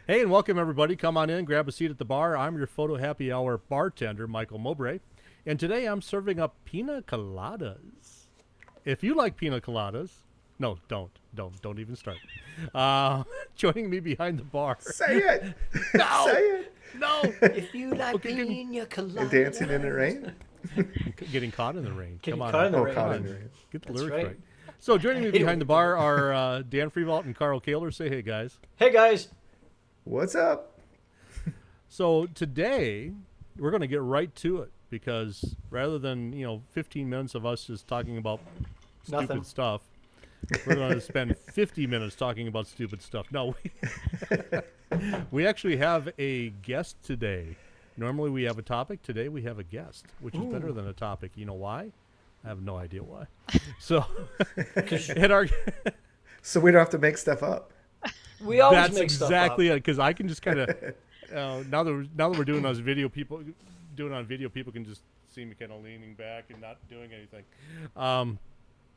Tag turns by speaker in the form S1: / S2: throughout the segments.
S1: Hey, and welcome everybody. Come on in, grab a seat at the bar. I'm your Photo Happy Hour bartender, Michael Mowbray, and today I'm serving up pina coladas. If you like pina coladas, no, don't even start. Joining me behind the bar.
S2: Say it.
S1: No,
S2: Say it.
S1: no.
S3: If you like pina coladas.
S2: And dancing in the rain.
S1: Getting caught in the rain.
S3: Getting
S1: Come on.
S3: caught in the
S2: Oh,
S3: rain.
S2: caught in the rain.
S1: Get the
S3: That's
S1: lyrics right.
S3: right.
S1: So joining me behind the bar are Dan Frievalt and Carl Caylor. Say hey, guys.
S3: Hey guys.
S2: What's up?
S1: So today we're going to get right to it because rather than 15 minutes of us just talking about stupid
S3: Nothing.
S1: stuff, we're going to spend 50 minutes talking about stupid stuff. No, we actually have a guest today. Normally we have a topic. Today we have a guest, which is better than a topic. You know why? I have no idea why. So, at our
S2: So we don't have to make stuff up.
S3: We always
S1: that's
S3: make
S1: exactly
S3: stuff
S1: it. Because I can just kind of now that we're doing those video, people can just see me kind of leaning back and not doing anything.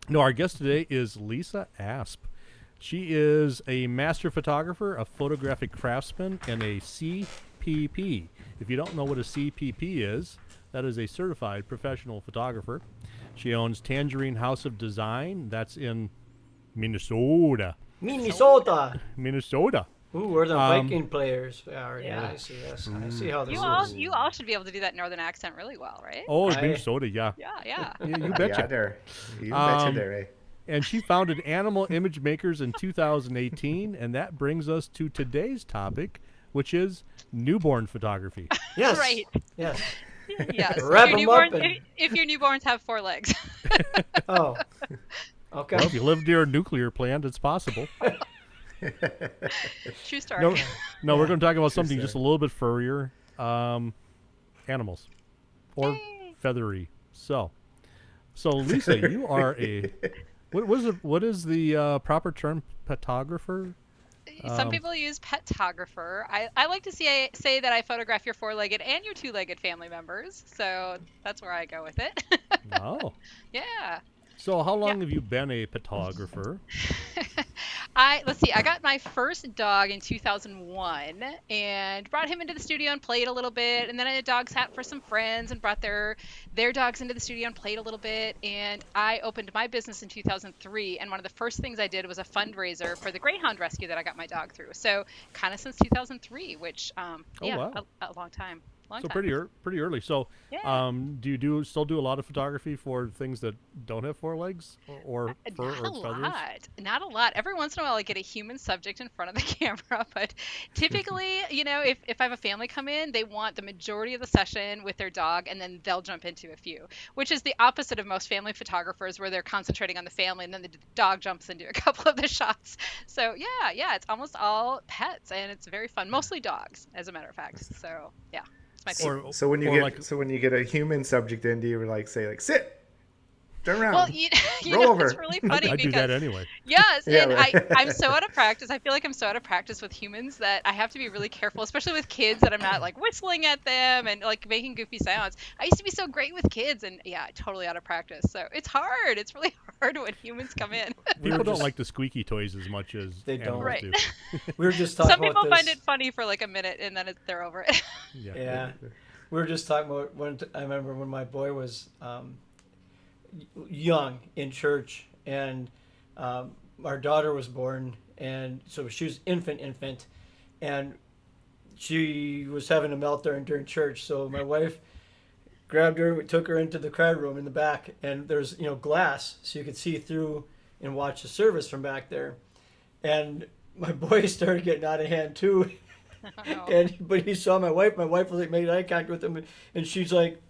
S1: No, our guest today is Lisa Asp. She is a master photographer, a photographic craftsman, and a CPP. If you don't know what a CPP is, that is a certified professional photographer. She owns Tangerine House of Design. That's in Minnesota.
S3: Minnesota. Ooh, we're the Viking players. Yeah, I see this. I see how this is.
S4: You all should be able to do that northern accent really well, right?
S1: Oh,
S3: I-
S1: Minnesota, yeah.
S4: Yeah.
S1: Yeah, you
S2: Yeah,
S1: betcha.
S2: there. You betcha there, eh?
S1: And she founded Animal Image Makers in 2018, and that brings us to today's topic, which is newborn photography.
S3: Yes.
S4: Right.
S3: Yes.
S4: Yes.
S3: Wrap
S4: If
S3: 'em
S4: your
S3: up
S4: newborn-
S3: and-
S4: if your newborns have 4 legs.
S3: Oh. Okay.
S1: Well, if you live near a nuclear plant, it's possible.
S4: True story.
S1: No, we're going to talk about something
S2: story.
S1: just a little bit furrier. Animals. Or
S4: Yay.
S1: feathery. So Lisa, you are a... What is the proper term? Photographer?
S4: Some people use petographer. I like to say that I photograph your 4-legged and your 2-legged family members. So that's where I go with it.
S1: Oh.
S4: Yeah.
S1: So how long have you been a photographer?
S4: Let's see. I got my first dog in 2001 and brought him into the studio and played a little bit. And then I dog sat for some friends and brought their dogs into the studio and played a little bit. And I opened my business in 2003. And one of the first things I did was a fundraiser for the Greyhound rescue that I got my dog through. So kind of since 2003, which
S1: wow.
S4: a long time.
S1: So pretty early. So,
S4: Yeah.
S1: do you still do a lot of photography for things that don't have 4 legs or fur
S4: Not
S1: or
S4: a
S1: feathers?
S4: lot. Not a lot. Every once in a while, I get a human subject in front of the camera, but typically, if I have a family come in, they want the majority of the session with their dog, and then they'll jump into a few, which is the opposite of most family photographers, where they're concentrating on the family, and then the dog jumps into a couple of the shots. So yeah, it's almost all pets, and it's very fun. Mostly dogs, as a matter of fact. So yeah. It's my favorite.
S2: So when you get a human subject in, do you say sit, turn around,
S4: Well,
S2: roll over?
S4: it's really funny
S1: I
S4: because
S1: do that anyway.
S4: yes,
S2: Yeah,
S4: and
S2: right.
S4: I'm so out of practice. I feel like I'm so out of practice with humans that I have to be really careful, especially with kids, that I'm not like whistling at them and like making goofy sounds. I used to be so great with kids, and yeah, totally out of practice. So it's hard. It's really hard when humans come in.
S1: People don't like the squeaky toys as much as
S3: They don't.
S1: animals
S4: Right.
S1: do.
S3: We were just talking
S4: Some
S3: about
S4: people
S3: this.
S4: find it funny for like a minute, and then they're over it.
S3: Yeah. We were just talking about I remember when my boy was young in church, and our daughter was born, and so she was infant, and she was having a meltdown during church. So my wife grabbed her, took her into the crowd room in the back, and there's glass, so you could see through and watch the service from back there. And my boy started getting out of hand too.
S4: Oh.
S3: But he saw my wife. My wife was like made eye contact with him, and she's like,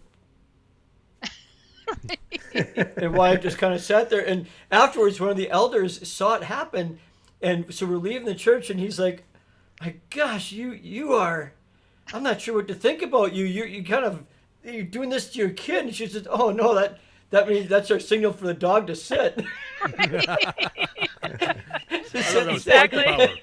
S3: and Wyatt just kind of sat there. And afterwards, one of the elders saw it happen, and so we're leaving the church, and he's like, "My gosh, you are, I'm not sure what to think about you. You kind of you're doing this to your kid." And she said, "Oh no, that means that's our signal for the dog to sit."
S4: Exactly.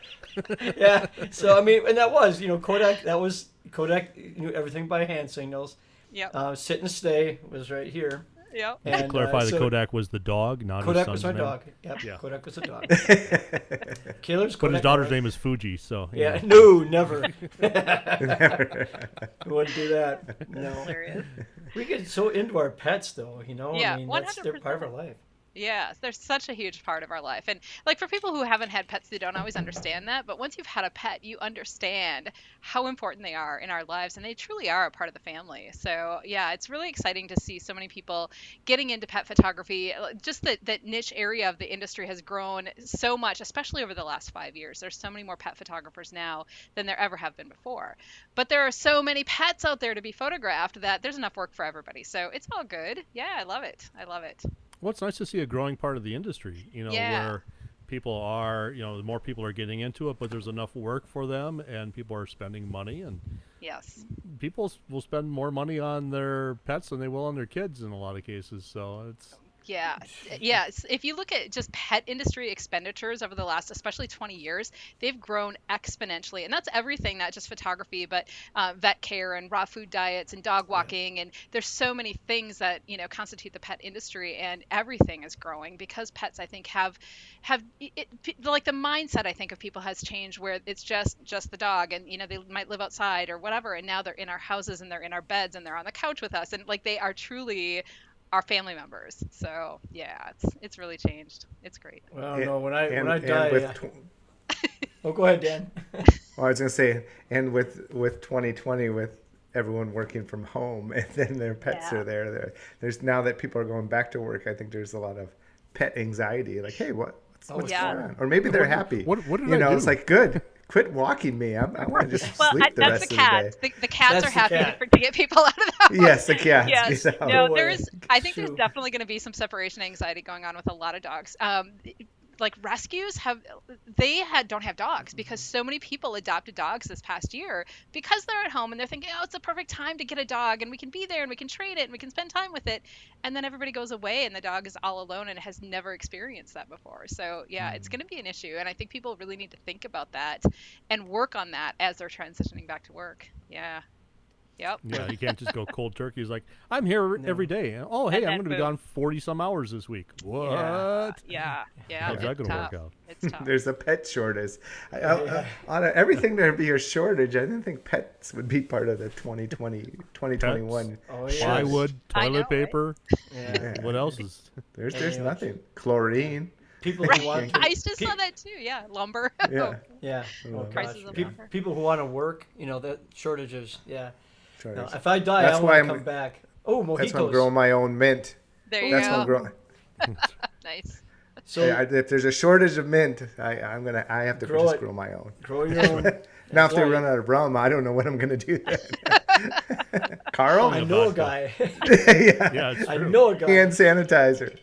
S3: Yeah. So I mean, and that was Kodak. That was Kodak knew everything by hand signals.
S4: Yep.
S3: Sit and stay was right here.
S4: Yep.
S1: To
S3: And,
S1: clarify, the
S3: so
S1: Kodak was the dog, not
S3: Kodak
S1: his
S3: was
S1: son's
S3: my
S1: name.
S3: dog. Yep.
S1: Yeah.
S3: Kodak was a dog. Kaylor's
S1: But his
S3: Kodak
S1: daughter's
S3: dog.
S1: name is Fuji, so you
S3: Yeah,
S1: know.
S3: no, never. Wouldn't do that. No.
S4: Hilarious.
S3: We get so into our pets, though. You know,
S4: Yeah,
S3: I mean, they're part of our
S4: 100%.
S3: life.
S4: Yeah, they're such a huge part of our life. And like for people who haven't had pets, they don't always understand that. But once you've had a pet, you understand how important they are in our lives, and they truly are a part of the family. So yeah, it's really exciting to see so many people getting into pet photography. Just that niche area of the industry has grown so much, especially over the last 5 years. There's so many more pet photographers now than there ever have been before. But there are so many pets out there to be photographed that there's enough work for everybody. So it's all good. Yeah, I love it. I love it.
S1: Well, it's nice to see a growing part of the industry,
S4: Yeah.
S1: where people are, the more people are getting into it, but there's enough work for them and people are spending money, and
S4: Yes.
S1: people will spend more money on their pets than they will on their kids in a lot of cases. So it's
S4: Yeah. Yes. If you look at just pet industry expenditures over the last, especially 20 years, they've grown exponentially. And that's everything, not just photography, but vet care and raw food diets and dog walking. And there's so many things that, constitute the pet industry, and everything is growing because pets, I think, have like the mindset, I think, of people has changed where it's just the dog, and, they might live outside or whatever. And now they're in our houses and they're in our beds and they're on the couch with us. And like, they are truly our family members. So yeah, it's really changed. It's great.
S3: Well, no, when I
S2: and
S3: die.
S2: with
S3: Oh, go ahead, Dan.
S2: Well, I was gonna say, and with 2020, with everyone working from home, and then their pets
S4: Yeah.
S2: are there. There's now that people are going back to work. I think there's a lot of pet anxiety. Like, hey, what's
S4: yeah.
S2: going on? Or maybe they're happy.
S1: what did I do?
S2: It's like, good. Quit walking me. I want to just
S4: Well,
S2: sleep the
S4: that's
S2: rest
S4: the
S2: of the day.
S4: cats. The cats
S3: That's
S4: are
S3: the
S4: happy
S3: cat.
S4: to get people out of the house.
S2: Yes, the cats.
S4: Yes.
S2: you know.
S4: No,
S3: Go away.
S4: I think there's
S3: Shoo.
S4: definitely going to be some separation anxiety going on with a lot of dogs. Like rescues don't have dogs because so many people adopted dogs this past year because they're at home and they're thinking, oh, it's the perfect time to get a dog and we can be there and we can trade it and we can spend time with it. And then everybody goes away and the dog is all alone and has never experienced that before. So yeah, it's going to be an issue. And I think people really need to think about that and work on that as they're transitioning back to work. Yeah. Yep.
S1: Yeah, you can't just go cold turkey. It's like, I'm here every day. And, oh, hey,
S4: And
S1: I'm
S4: then
S1: going to be
S4: boom.
S1: gone 40-some hours this week. What?
S4: Yeah.
S1: How's that
S4: It's
S1: going to
S4: tough.
S1: work out?
S4: It's tough.
S2: There's a pet shortage. On everything there'd be a shortage. I didn't think pets would be part of the 2021.
S3: Oh, yeah.
S1: Plywood,
S4: I
S1: toilet
S4: know, right?
S1: paper.
S3: Yeah.
S1: What else is?
S2: There's
S3: Yeah.
S2: nothing. Chlorine.
S3: People
S4: Right.
S3: who want to.
S4: I just saw that too. Yeah. Lumber.
S2: Yeah.
S3: Yeah. Oh,
S4: Prices
S3: gosh.
S4: of
S3: Pe-
S4: lumber.
S3: people who want to work, the shortages. Yeah. No,
S2: Shortage.
S3: if I die,
S2: That's
S3: I
S2: why
S3: want to
S2: I'm-
S3: come back. Oh, mojitos.
S2: That's why I'm growing my own mint.
S4: There you
S2: That's why I'm
S4: go.
S2: growing.
S4: Nice.
S3: So
S2: If there's a shortage of mint, I have to
S3: Grow
S2: just
S3: it.
S2: grow my own.
S3: grow your own.
S2: Now, if they
S3: Right.
S2: run out of rum, I don't know what I'm gonna do then. Carl,
S3: I know a
S1: vodka.
S3: guy.
S2: yeah.
S1: Yeah, it's
S3: I
S1: true.
S3: know a guy.
S2: Hand sanitizer.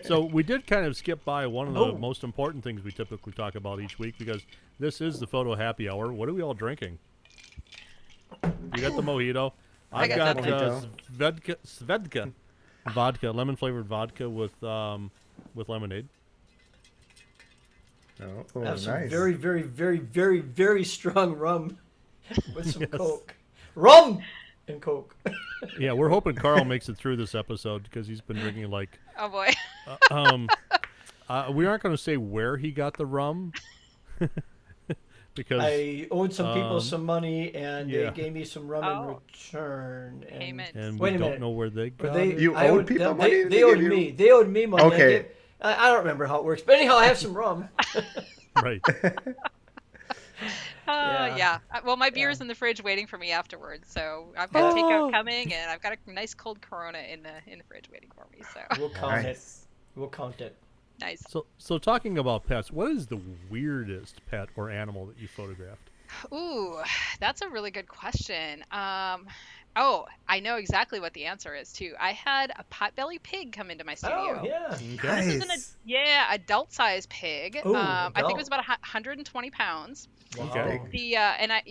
S1: So we did kind of skip by one of the
S3: Oh.
S1: most important things we typically talk about each week because this is the photo happy hour. What are we all drinking? You got the mojito. I've
S4: got
S1: got
S2: the
S1: Svedka vodka, lemon flavored vodka with lemonade.
S2: Oh,
S3: I have some
S2: nice.
S3: very, very, very, very, very strong rum with some
S1: Yes.
S3: Coke. Rum and Coke.
S1: Yeah, we're hoping Carl makes it through this episode because he's been drinking like.
S4: Oh boy.
S1: We aren't going to say where he got the rum because
S3: I owed some people some money, and
S1: yeah.
S3: they gave me some rum
S4: Oh.
S3: in return. And
S4: Payment.
S1: and
S3: Wait
S1: we
S3: a
S1: don't
S3: minute.
S1: know where they
S3: Or
S1: got
S3: they,
S1: it.
S2: You
S3: I
S2: owed
S3: owed
S2: people
S3: them-
S2: money?
S3: They,
S2: Did
S3: they
S2: they
S3: owed
S2: give you-
S3: me. They owed me money.
S2: Okay.
S3: I don't remember how it works, but anyhow, I have some rum.
S1: Right.
S4: Yeah. Well, my beer's in the fridge waiting for me afterwards, so I've got takeout coming, and I've got a nice cold Corona in the fridge waiting for me. So
S3: We'll count it.
S2: Nice.
S3: We'll count it.
S4: nice.
S1: So talking about pets, what is the weirdest pet or animal that you photographed?
S4: Ooh, that's a really good question. Oh, I know exactly what the answer is too. I had a potbelly pig come into my studio.
S3: Oh, yeah.
S4: This is
S2: Nice.
S4: adult-sized pig.
S3: Ooh,
S4: I think it
S3: adult.
S4: was about 120 pounds.
S1: Okay.
S3: Wow.
S4: The and I,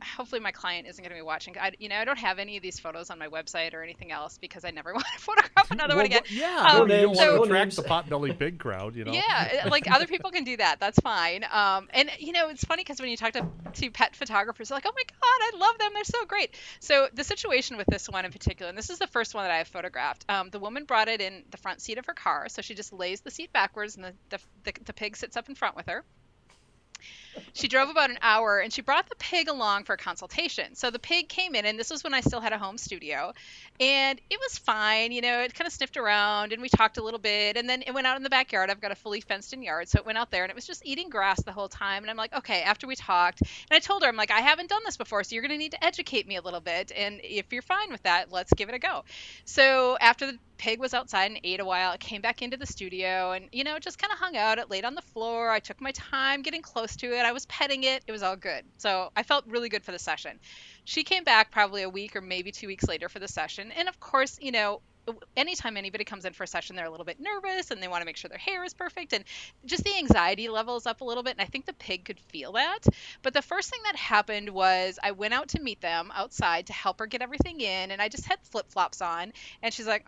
S4: hopefully my client isn't going to be watching. I don't have any of these photos on my website or anything else because I never want to photograph another one again.
S1: Yeah,
S4: Um,
S1: you don't
S3: so-
S1: want to attract
S3: names.
S1: the potbelly pig crowd,
S4: Yeah, like other people can do that. That's fine. And it's funny because when you talk to pet photographers, they're like, "Oh my God, I love them. They're so great." So the situation situation with this one in particular, and this is the first one that I have photographed. The woman brought it in the front seat of her car, so she just lays the seat backwards, and the pig sits up in front with her. She drove about an hour, and she brought the pig along for a consultation. So the pig came in, and this was when I still had a home studio, and it was fine. You know, it kind of sniffed around, and we talked a little bit, and then it went out in the backyard. I've got a fully fenced-in yard, so it went out there, and it was just eating grass the whole time. And I'm like, okay, after we talked, and I told her, I'm like, I haven't done this before, so you're going to need to educate me a little bit, and if you're fine with that, let's give it a go. So after the pig was outside and ate a while, it came back into the studio, and, you know, just kind of hung out. It laid on the floor. I took my time getting close to it. I was petting it. It was all good. So I felt really good for the session. She came back probably a week or maybe 2 weeks later for the session. And of course, you know, anytime anybody comes in for a session, they're a little bit nervous and they want to make sure their hair is perfect, and just the anxiety levels up a little bit. And I think the pig could feel that. But the first thing that happened was I went out to meet them outside to help her get everything in, and I just had flip-flops on, and she's like,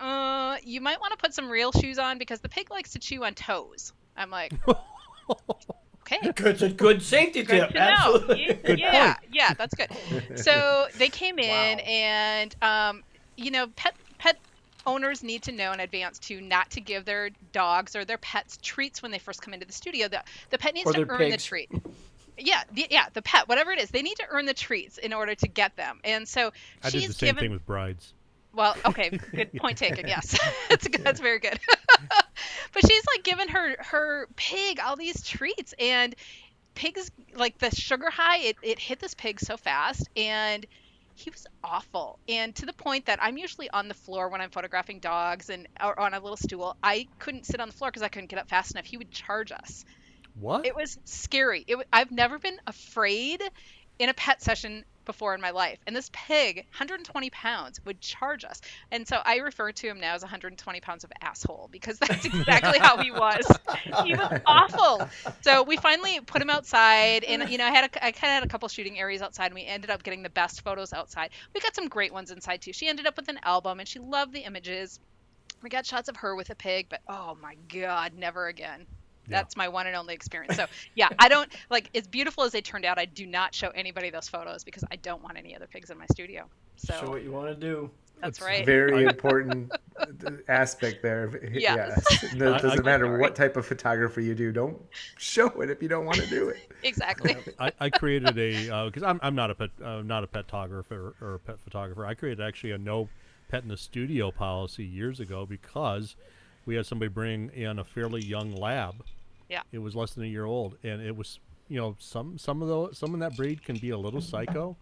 S4: you might want to put some real shoes on because the pig likes to chew on toes. I'm like, okay.
S3: It's a good safety
S4: Good
S3: tip.
S4: to know.
S3: Absolutely.
S4: Yeah, that's good. So they came in, and you know, pet owners need to know in advance to not to give their dogs or their pets treats when they first come into the studio. The pet needs
S3: Or
S4: to
S3: their
S4: earn the
S3: pigs.
S4: treat. Yeah, the pet, whatever it is, they need to earn the treats in order to get them. And so
S1: I did
S4: she's
S1: the same
S4: given.
S1: thing with brides.
S4: Well, okay, good point taken. Yes, that's very good. But she's like giving her pig all these treats, and pigs, like the sugar high, it hit this pig so fast, and he was awful. And to the point that I'm usually on the floor when I'm photographing dogs and or on a little stool. I couldn't sit on the floor because I couldn't get up fast enough. He would charge us.
S1: What?
S4: It was scary. I've never been afraid in a pet session before in my life. And this pig, 120 pounds, would charge us. And so I refer to him now as 120 pounds of asshole because that's exactly how he was. He was awful. So we finally put him outside, and, you know, I kind of had a couple shooting areas outside, and we ended up getting the best photos outside. We got some great ones inside too. She ended up with an album, and she loved the images. We got shots of her with a pig, but oh my God, never again. That's my one and only experience. So yeah, I don't like, as beautiful as they turned out, I do not show anybody those photos because I don't want any other pigs in my studio. So
S3: Show what you want to do.
S4: that's right.
S2: Very important aspect there.
S4: Yes.
S2: It doesn't matter
S4: agree.
S2: what type of photography you do. Don't show it if you don't want to do it.
S4: Exactly.
S1: I created a because I'm not a petographer or a pet photographer. I created actually a no pet in the studio policy years ago because we had somebody bring in a fairly young lab.
S4: Yeah.
S1: It was less than a year old, and it was, you know, some in that breed can be a little psycho.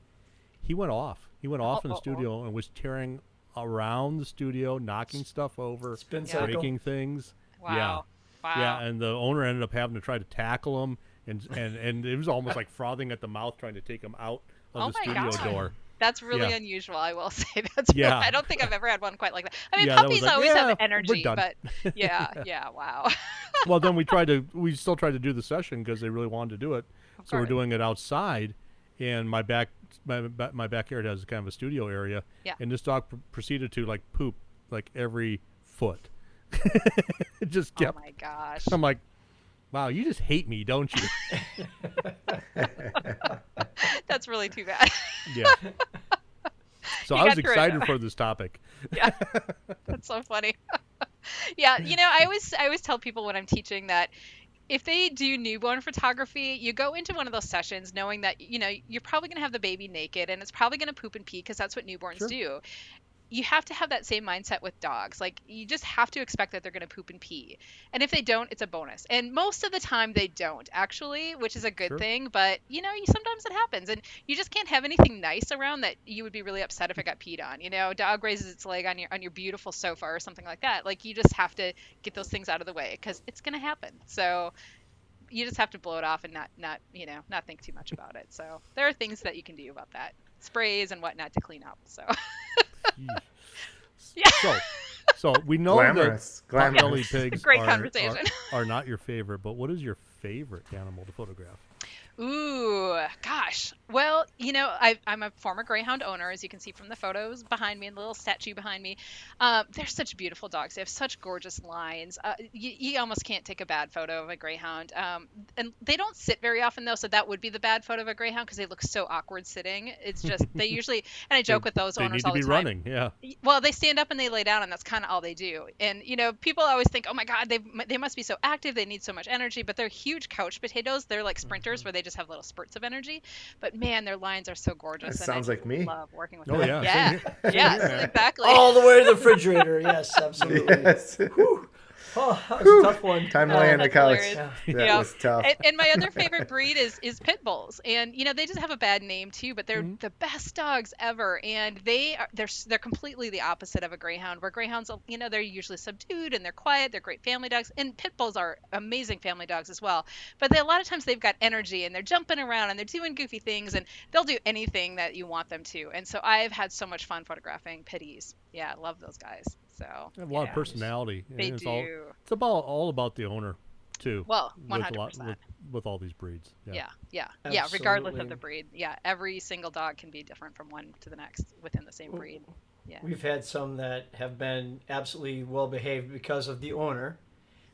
S1: He went off. He went off in the studio and was tearing around the studio, knocking stuff over,
S3: Spin
S4: Yeah.
S3: cycle.
S1: breaking things.
S4: Wow. Wow.
S1: Yeah, and the owner ended up having to try to tackle him, and it was almost like frothing at the mouth trying to take him out of
S4: Oh
S1: the
S4: my
S1: studio
S4: God.
S1: door.
S4: That's really
S1: Yeah.
S4: unusual, I will say. That's
S1: Yeah.
S4: really, I don't think I've ever had one quite like that. I mean,
S1: Yeah, that was
S4: puppies
S1: like,
S4: always
S1: yeah,
S4: have
S1: we're
S4: energy,
S1: done.
S4: but yeah, wow.
S1: Well, then we still tried to do the session because they really wanted to do it.
S4: Of
S1: So we're
S4: course.
S1: doing it outside, and my backyard has kind of a studio area.
S4: Yeah.
S1: And this dog proceeded to like poop like every foot. It just
S4: Oh
S1: kept.
S4: my gosh.
S1: I'm like, wow, you just hate me, don't you?
S4: That's really too bad.
S1: Yeah. So
S4: You
S1: I was
S4: got through it,
S1: excited
S4: though.
S1: for this topic.
S4: Yeah. That's so funny. Yeah, you know, I always tell people when I'm teaching that if they do newborn photography, you go into one of those sessions knowing that, you know, you're probably going to have the baby naked and it's probably going to poop and pee because that's what newborns
S1: Sure.
S4: do. You have to have that same mindset with dogs. Like, you just have to expect that they're going to poop and pee. And if they don't, it's a bonus. And most of the time they don't, actually, which is a good
S1: Sure.
S4: thing. But, you know, sometimes it happens. And you just can't have anything nice around that you would be really upset if it got peed on. You know, dog raises its leg on your beautiful sofa or something like that. Like, you just have to get those things out of the way because it's going to happen. So you just have to blow it off and not think too much about it. So there are things that you can do about that. Sprays and whatnot to clean up. So
S1: Jeez.
S4: yeah.
S1: So we know
S2: Glamorous.
S1: that potbelly
S2: Glamorous.
S1: pigs
S4: Great
S1: are,
S4: conversation.
S1: are not your favorite, but what is your favorite animal to photograph?
S4: Ooh, gosh. Well, I'm a former Greyhound owner, as you can see from the photos behind me and the little statue behind me. They're such beautiful dogs. They have such gorgeous lines. You almost can't take a bad photo of a Greyhound. And they don't sit very often, though, so that would be the bad photo of a Greyhound because they look so awkward sitting. It's just, they usually, and I joke with those
S1: They
S4: owners
S1: need to
S4: all the
S1: be
S4: time.
S1: running, yeah.
S4: Well, they stand up and they lay down, and that's kind of all they do. And people always think, oh my God, they must be so active. They need so much energy, but they're huge couch potatoes. They're like sprinters where they just have little spurts of energy. But man, their lines are so gorgeous.
S2: That sounds like me.
S4: Love working with
S1: Oh,
S4: them.
S1: yeah.
S4: Yeah.
S1: Same here.
S4: Yes, exactly.
S3: All the way to the refrigerator. Yes, absolutely.
S2: Yes.
S3: Whew. Oh, that was a tough one.
S2: Time to lay on the
S4: That's
S2: couch.
S4: hilarious.
S2: That
S4: Yeah.
S2: was tough.
S4: And my other favorite breed is pit bulls, and they just have a bad name too, but they're the best dogs ever, and they're completely the opposite of a greyhound. Where greyhounds, they're usually subdued and they're quiet. They're great family dogs, and pit bulls are amazing family dogs as well. But a lot of times they've got energy and they're jumping around and they're doing goofy things, and they'll do anything that you want them to. And so I've had so much fun photographing pitties. Yeah, I love those guys. So
S1: They have a lot of
S4: yeah.
S1: personality.
S4: They
S1: and
S4: do.
S1: It's all about the owner, too.
S4: Well,
S1: with,
S4: 100%.
S1: with all these breeds.
S4: Yeah, regardless of
S3: Absolutely.
S4: the breed. Yeah, every single dog can be different from one to the next within the same breed. Yeah.
S3: We've had some that have been absolutely well behaved because of the owner,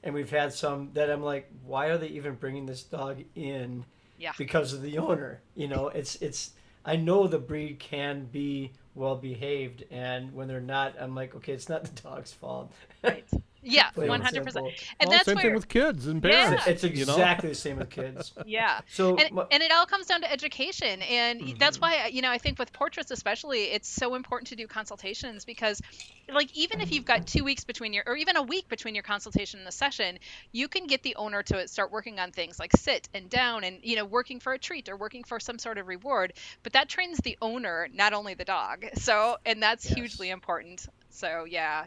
S3: and we've had some that I'm like, why are they even bringing this dog in?
S4: Yeah.
S3: Because of the owner. It's. I know the breed can be well behaved, and when they're not, I'm like, okay, it's not the dog's fault.
S4: Right. Yeah,
S3: Plain and
S4: 100%.
S3: simple.
S4: And
S1: Well,
S4: that's
S1: same
S4: where
S1: thing with kids and
S4: Yeah.
S1: parents.
S3: It's
S1: you know?
S3: exactly the same with kids.
S4: yeah.
S3: So
S4: And it all comes down to education, and that's why I think with portraits especially, it's so important to do consultations because, like, even if you've got 2 weeks between or even a week between your consultation and the session, you can get the owner to start working on things like sit and down and working for a treat or working for some sort of reward. But that trains the owner, not only the dog. So, and that's
S3: Yes.
S4: hugely important. So yeah.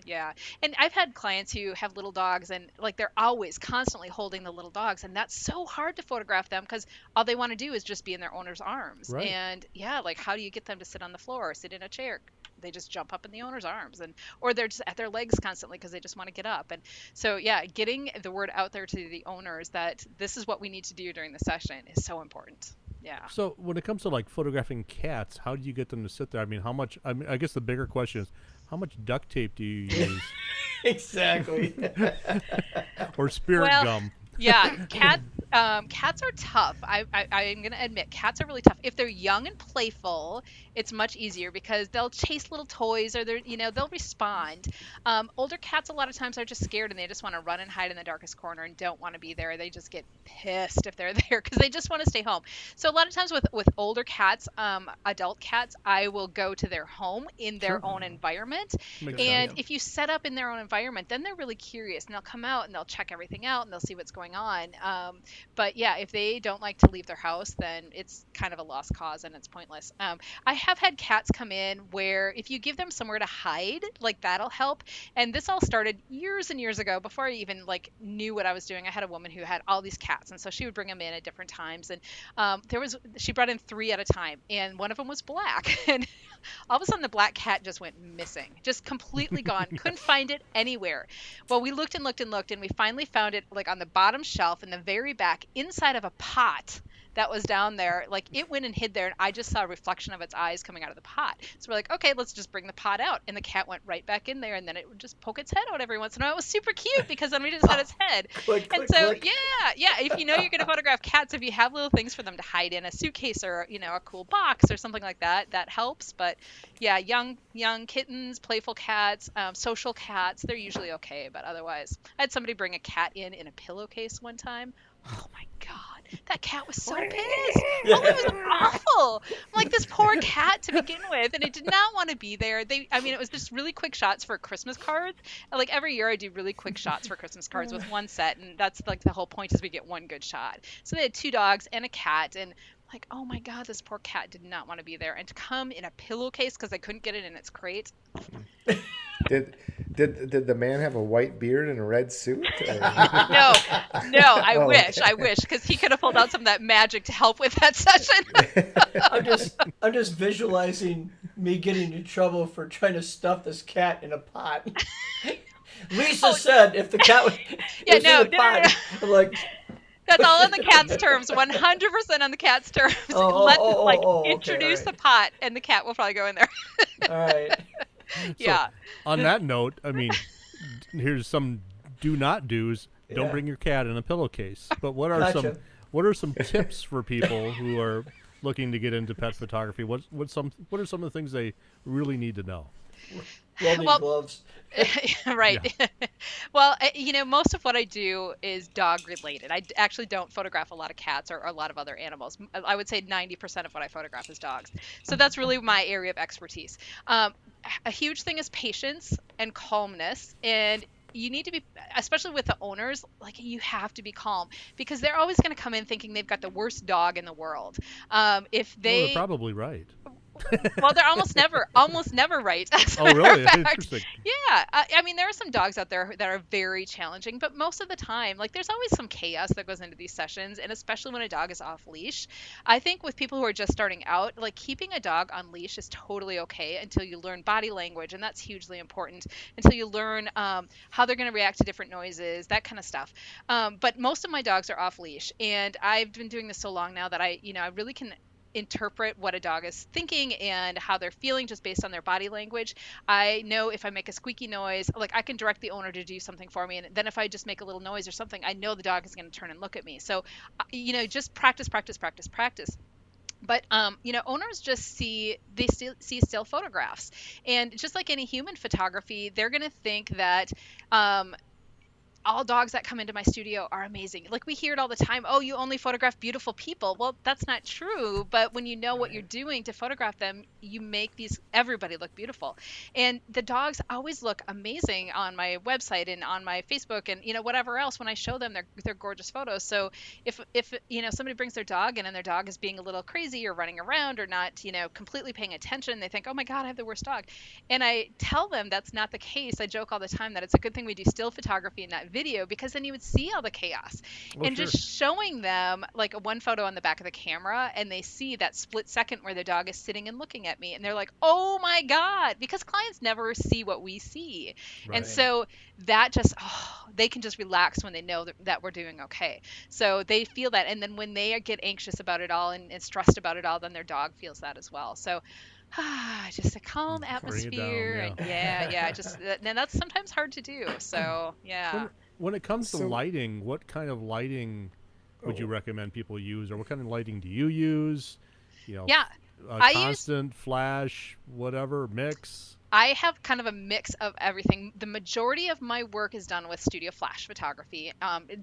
S4: And I've had clients who have little dogs and like they're always constantly holding the little dogs, and that's so hard to photograph them because all they want to do is just be in their owner's arms.
S1: Right.
S4: And yeah, like how do you get them to sit on the floor or sit in a chair? They just jump up in the owner's arms, or they're just at their legs constantly because they just want to get up. And so yeah, getting the word out there to the owners that this is what we need to do during the session is so important. Yeah.
S1: So when it comes to like photographing cats, how do you get them to sit there? I mean, I guess the bigger question is, how much duct tape do you use,
S3: exactly.
S1: or spirit
S4: Well,
S1: gum?
S4: Yeah, cats are tough. I'm going to admit, cats are really tough. If they're young and playful, it's much easier because they'll chase little toys or they'll respond. Older cats a lot of times are just scared and they just want to run and hide in the darkest corner and don't want to be there. They just get pissed if they're there because they just want to stay home. So a lot of times with older cats, adult cats, I will go to their home in their own environment.
S1: Makes
S4: And
S1: sense.
S4: if you set up in their own environment, then they're really curious and they'll come out and they'll check everything out and they'll see what's going on. But yeah, if they don't like to leave their house, then it's kind of a lost cause and it's pointless. I have had cats come in where if you give them somewhere to hide, like that'll help. And this all started years and years ago before I even like knew what I was doing. I had a woman who had all these cats, and so she would bring them in at different times. And she brought in 3 at a time, and one of them was black. And all of a sudden the black cat just went missing, just completely gone. Couldn't find it anywhere. Well, we looked and looked and looked, and we finally found it like on the bottom shelf in the very back inside of a pot that was down there. Like it went and hid there, and I just saw a reflection of its eyes coming out of the pot. So we're like, okay, let's just bring the pot out. And the cat went right back in there, and then it would just poke its head out every once in a while. It was super cute because then we just had its head.
S3: Click,
S4: And
S3: click,
S4: so
S3: click.
S4: yeah, if you know you're going to photograph cats, if you have little things for them to hide in, a suitcase or a cool box or something like that, that helps. But yeah, young kittens, playful cats, social cats, they're usually okay. But otherwise, I had somebody bring a cat in a pillowcase one time. Oh my God, that cat was so pissed. Oh, it was awful. I'm like, this poor cat to begin with, and it did not want to be there. It was just really quick shots for Christmas cards. Like every year I do really quick shots for Christmas cards with one set, and that's like the whole point is we get one good shot. So they had 2 dogs and a cat, and like, oh my God, this poor cat did not want to be there. And to come in a pillowcase because I couldn't get it in its crate.
S2: Did the man have a white beard and a red suit?
S4: No, I
S2: Oh.
S4: wish, because he could have pulled out some of that magic to help with that session.
S3: I'm just visualizing me getting in trouble for trying to stuff this cat in a pot. Lisa said if the cat was
S4: Yeah,
S3: in
S4: no,
S3: a pot, I'm like,
S4: That's all in the cat's terms, 100% on the cat's terms. Introduce
S3: okay,
S4: the pot, and the cat will probably go in there.
S3: all right.
S4: Yeah.
S1: On that note, I mean, here's some do not do's. Don't
S3: Yeah.
S1: bring your cat in a pillowcase. But what are
S3: Gotcha.
S1: some tips for people who are looking to get into pet photography? What are some of the things they really need to know?
S3: Welding gloves.
S4: Right. Well, most of what I do is dog related. Actually don't photograph a lot of cats or a lot of other animals. I would say 90% of what I photograph is dogs. So that's really my area of expertise. A huge thing is patience and calmness. And you need to be, especially with the owners, like you have to be calm because they're always going to come in thinking they've got the worst dog in the world. If
S1: They're
S4: they,
S1: probably right.
S4: well, they're almost never right. As a
S1: Oh,
S4: matter
S1: really?
S4: of fact.
S1: Interesting.
S4: Yeah, I mean, there are some dogs out there that are very challenging, but most of the time, like, there's always some chaos that goes into these sessions, and especially when a dog is off leash. I think with people who are just starting out, like, keeping a dog on leash is totally okay until you learn body language, and that's hugely important, until you learn how they're going to react to different noises, that kind of stuff. But most of my dogs are off leash, and I've been doing this so long now that I really can interpret what a dog is thinking and how they're feeling just based on their body language. I know if I make a squeaky noise, like I can direct the owner to do something for me. And then if I just make a little noise or something, I know the dog is going to turn and look at me. So, just practice, practice, practice, practice. But owners just see still photographs, and just like any human photography, they're going to think that all dogs that come into my studio are amazing. Like we hear it all the time. Oh, you only photograph beautiful people. Well, that's not true. But when you know what you're doing to photograph them, you make everybody look beautiful. And the dogs always look amazing on my website and on my Facebook and, whatever else. When I show them, they're gorgeous photos. So if somebody brings their dog in and their dog is being a little crazy or running around or not, completely paying attention, they think, oh my God, I have the worst dog. And I tell them that's not the case. I joke all the time that it's a good thing we do still photography and not video, because then you would see all the chaos. And
S1: sure.
S4: Just showing them like one photo on the back of the camera, and they see that split second where the dog is sitting and looking at me, and they're like, oh my God, because clients never see what we see.
S1: Right.
S4: And so that just, they can just relax when they know that we're doing okay. So they feel that. And then when they get anxious about it all and stressed about it all, then their dog feels that as well. So just a calm atmosphere.
S1: Down,
S4: And that's sometimes hard to do. So yeah.
S1: When it comes to lighting, what kind of lighting would you recommend people use, or what kind of lighting do you use? Constant, flash, whatever, mix.
S4: I have kind of a mix of everything. The majority of my work is done with studio flash photography.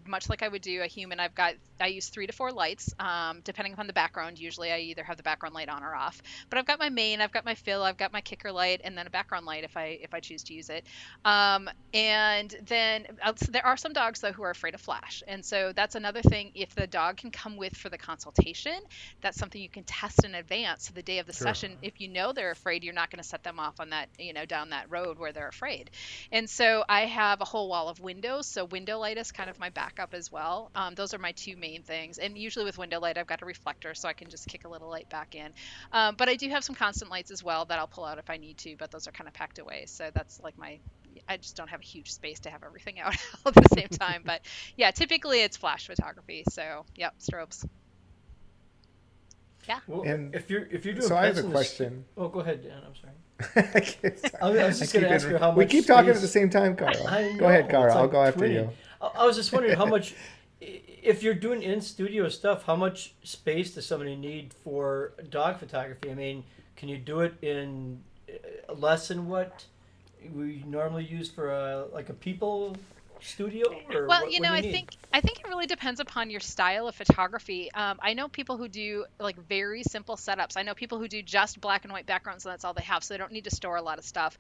S4: Much like I would do a human, I use 3 to 4 lights, depending upon the background. Usually I either have the background light on or off. But I've got my main, I've got my fill, I've got my kicker light, and then a background light if I choose to use it. And then there are some dogs though who are afraid of flash, and so that's another thing. If the dog can come with for the consultation, that's something you can test in advance. So the day of the session, if you know they're afraid, you're not going to set them off on that, down that road where they're afraid. And so I have a whole wall of windows. So window light is kind of my backup as well. Those are my 2 main things. And usually with window light, I've got a reflector so I can just kick a little light back in. But I do have some constant lights as well that I'll pull out if I need to, but those are kind of packed away. So that's like I just don't have a huge space to have everything out at the same time. But yeah, typically it's flash photography. So yep, strobes. Yeah.
S3: Well,
S2: And
S3: if you're doing
S2: so I have
S3: pets
S2: a
S3: in
S2: question.
S3: Oh, go ahead, Dan. I'm sorry.
S2: I
S3: I was just going to ask her how much
S2: we keep talking at
S3: space-
S2: the same time, Carl.
S3: I
S2: Go ahead,
S3: know,
S2: Carl.
S3: it's
S2: I'll
S3: like
S2: go after
S3: twinning.
S2: you.
S3: I was just wondering how much, if you're doing in-studio stuff, how much space does somebody need for dog photography? I mean, can you do it in less than what we normally use for a people studio? Or
S4: Well,
S3: what do you
S4: I
S3: need?
S4: think it really depends upon your style of photography. I know people who do like very simple setups. I know people who do just black and white backgrounds, and that's all they have, so they don't need to store a lot of stuff.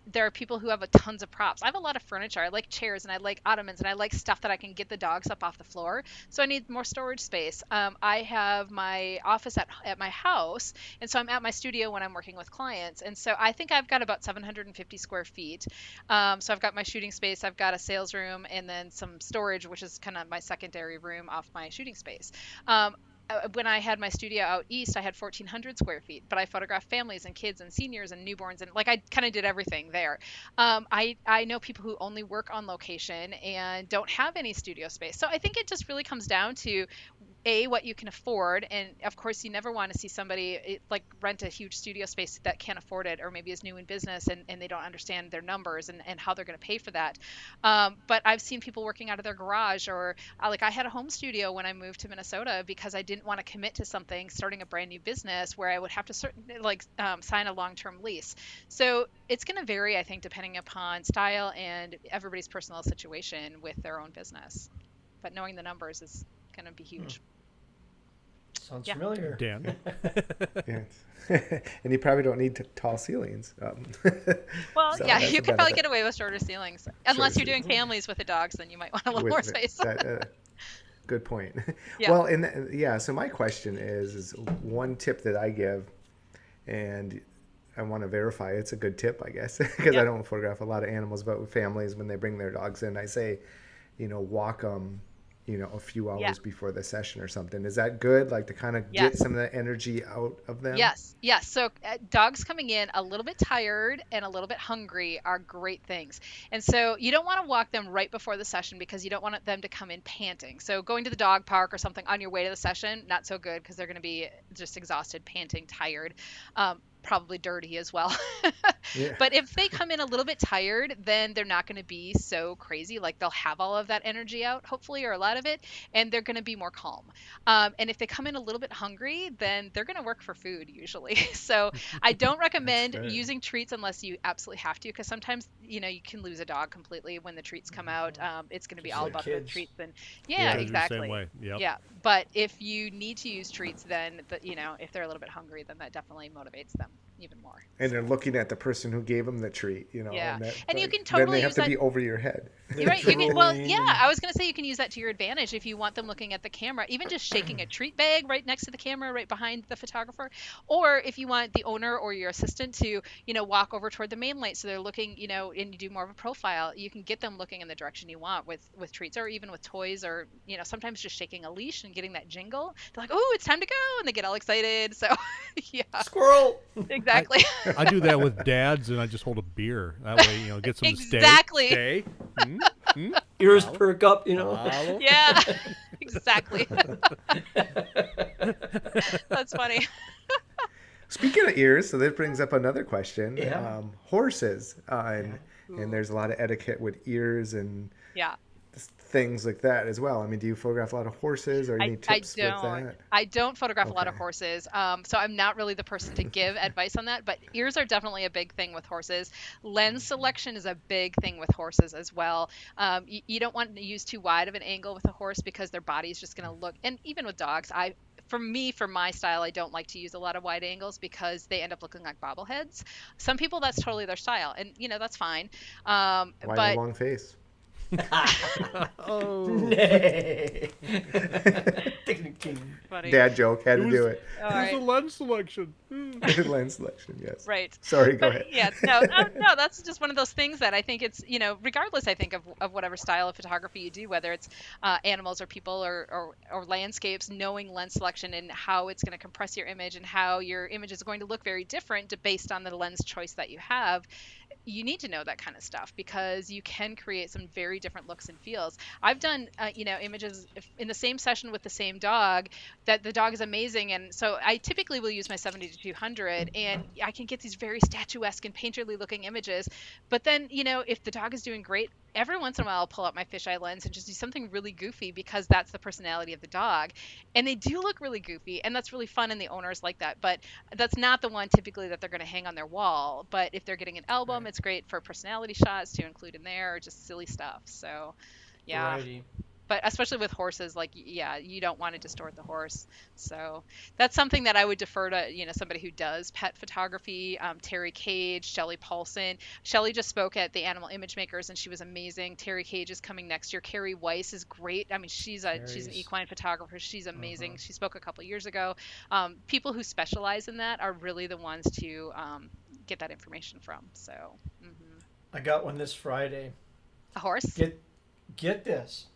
S4: There are people who have tons of props. I have a lot of furniture. I like chairs and I like ottomans and I like stuff that I can get the dogs up off the floor. So I need more storage space. I have my office at my house, and so I'm at my studio when I'm working with clients. And so I think I've got about 750 square feet. So I've got my shooting space, I've got a sales room, and then some storage, which is kind of my secondary room off my shooting space. when I had my studio out east, I had 1,400 square feet, but I photographed families and kids and seniors and newborns, and like I kind of did everything there. I know people who only work on location and don't have any studio space. So I think it just really comes down to what you can afford, and of course you never want to see somebody like rent a huge studio space that can't afford it, or maybe is new in business and they don't understand their numbers and how they're going to pay for that. But I've seen people working out of their garage, or like I had a home studio when I moved to Minnesota because I didn't want to commit to something, starting a brand new business where I would have to sign a long-term lease. So it's going to vary, I think, depending upon style and everybody's personal situation with their own business, but knowing the numbers is going to be huge.
S3: Sounds
S4: Yeah.
S3: familiar.
S1: Dan.
S2: Yes. And you probably don't need tall ceilings.
S4: Well,
S2: So
S4: yeah,
S2: that's
S4: you
S2: a
S4: could probably
S2: benefit.
S4: get away with shorter ceilings, unless you're doing
S2: ceilings.
S4: families with the dogs. Then you might want a little
S2: With
S4: more space.
S2: good point.
S4: Yeah.
S2: Well, so my question is one tip that I give, and I want to verify it's a good tip, I guess, because
S4: Yeah.
S2: I don't photograph a lot of animals, but with families, when they bring their dogs in, I say, walk them, a few hours
S4: Yeah.
S2: before the session or something. Is that good? Like to kind of get
S4: Yes.
S2: some of that energy out of them?
S4: Yes, yes. So dogs coming in a little bit tired and a little bit hungry are great things. And so you don't want to walk them right before the session because you don't want them to come in panting. So going to the dog park or something on your way to the session, not so good because they're going to be just exhausted, panting, tired. Probably dirty as well.
S2: Yeah.
S4: But if they come in a little bit tired, then they're not going to be so crazy. Like they'll have all of that energy out, hopefully, or a lot of it, and they're going to be more calm. And if they come in a little bit hungry, then they're going to work for food usually. So I don't recommend
S2: good.
S4: using treats unless you absolutely have to, because sometimes, you can lose a dog completely when the treats come out. It's going to be
S3: Just
S4: all
S3: like
S4: about
S3: kids.
S4: the treats. And
S1: Yeah,
S4: yeah,
S1: kids are the same
S4: exactly.
S1: way. Yep.
S4: Yeah. But if you need to use treats, then, if they're a little bit hungry, then that definitely motivates them even more.
S2: And they're looking at the person who gave them the treat,
S4: Yeah.
S2: that,
S4: And you
S2: like,
S4: can
S2: then
S4: totally
S2: they have
S4: use
S2: to
S4: that.
S2: be over your head.
S4: You're right. You can, well,
S3: Drooling
S4: yeah,
S3: and-
S4: I was going to say you can use that to your advantage if you want them looking at the camera, even just shaking a treat bag right next to the camera, right behind the photographer. Or if you want the owner or your assistant to, walk over toward the main light so they're looking, and you do more of a profile, you can get them looking in the direction you want with treats, or even with toys, or, sometimes just shaking a leash and getting that jingle. They're like, oh, it's time to go. And they get all excited. So, yeah,
S3: Squirrel.
S4: exactly.
S1: I do that with dads, and I just hold a beer. That way, get some
S4: Exactly.
S1: to stay.
S3: Ears perk up,
S1: Follow.
S4: Yeah, exactly. That's funny.
S2: Speaking of ears, so that brings up another question.
S3: Yeah.
S2: Horses, and there's a lot of etiquette with ears and
S4: Yeah.
S2: things like that as well. I mean, do you photograph a lot of horses, or any tips with that?
S4: I don't photograph a lot of
S2: Okay.
S4: horses, so I'm not really the person to give advice on that. But ears are definitely a big thing with horses. Lens selection is a big thing with horses as well. You don't want to use too wide of an angle with a horse because their body's just going to look. And even with dogs, for my style, I don't like to use a lot of wide angles because they end up looking like bobbleheads. Some people, that's totally their style, and that's fine.
S2: Why
S4: But
S2: the long face?
S1: Oh.
S3: Nay.
S4: funny.
S2: Dad joke, had to do it.
S4: All
S1: Here's
S4: right.
S1: the lens selection.
S2: Lens selection, yes.
S4: Right.
S2: Sorry, go
S4: But,
S2: ahead.
S4: yeah, no, that's just one of those things that I think it's, regardless, I think of whatever style of photography you do, whether it's animals or people or landscapes, knowing lens selection and how it's going to compress your image and how your image is going to look very different based on the lens choice that you have. You need to know that kind of stuff because you can create some very different looks and feels. I've done, images in the same session with the same dog that the dog is amazing. And so I typically will use my 70 to 200 and I can get these very statuesque and painterly looking images. But then, if the dog is doing great, every once in a while I'll pull out my fisheye lens and just do something really goofy because that's the personality of the dog. And they do look really goofy and that's really fun and the owners like that. But that's not the one typically that they're going to hang on their wall. But if they're getting an album, it's great for personality shots to include in there or just silly stuff. So, yeah.
S3: Variety.
S4: But especially with horses, you don't want to distort the horse. So that's something that I would defer to, somebody who does pet photography. Terry Cage, Shelley Paulson. Shelley just spoke at the Animal Image Makers, and she was amazing. Terry Cage is coming next year. Carrie Weiss is great. I mean, she's an equine photographer. She's amazing. She spoke a couple years ago. People who specialize in that are really the ones to get that information from. So,
S3: I got one this Friday.
S4: a horse.
S3: Get this.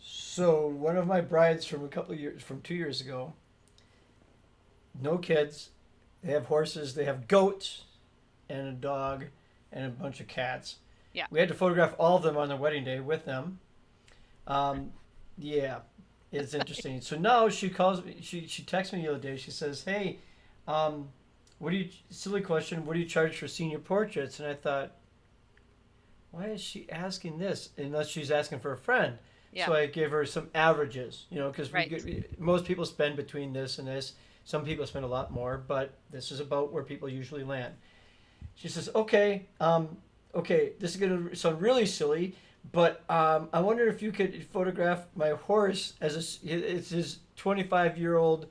S3: So one of my brides from 2 years ago, no kids. They have horses. They have goats, and a dog, and a bunch of cats.
S4: Yeah.
S3: We had to photograph all of them on their wedding day with them. Yeah, it's interesting. So now she calls me. She texts me the other day. She says, "Hey, what do you? Silly question. What do you charge for senior portraits?" And I thought, why is she asking this? Unless she's asking for a friend.
S4: Yeah.
S3: So I gave her some averages. Because
S4: Right.
S3: most people spend between this and this. Some people spend a lot more, but this is about where people usually land. She says, "Okay, this is gonna sound really silly, but I wonder if you could photograph my horse it's his 25-year-old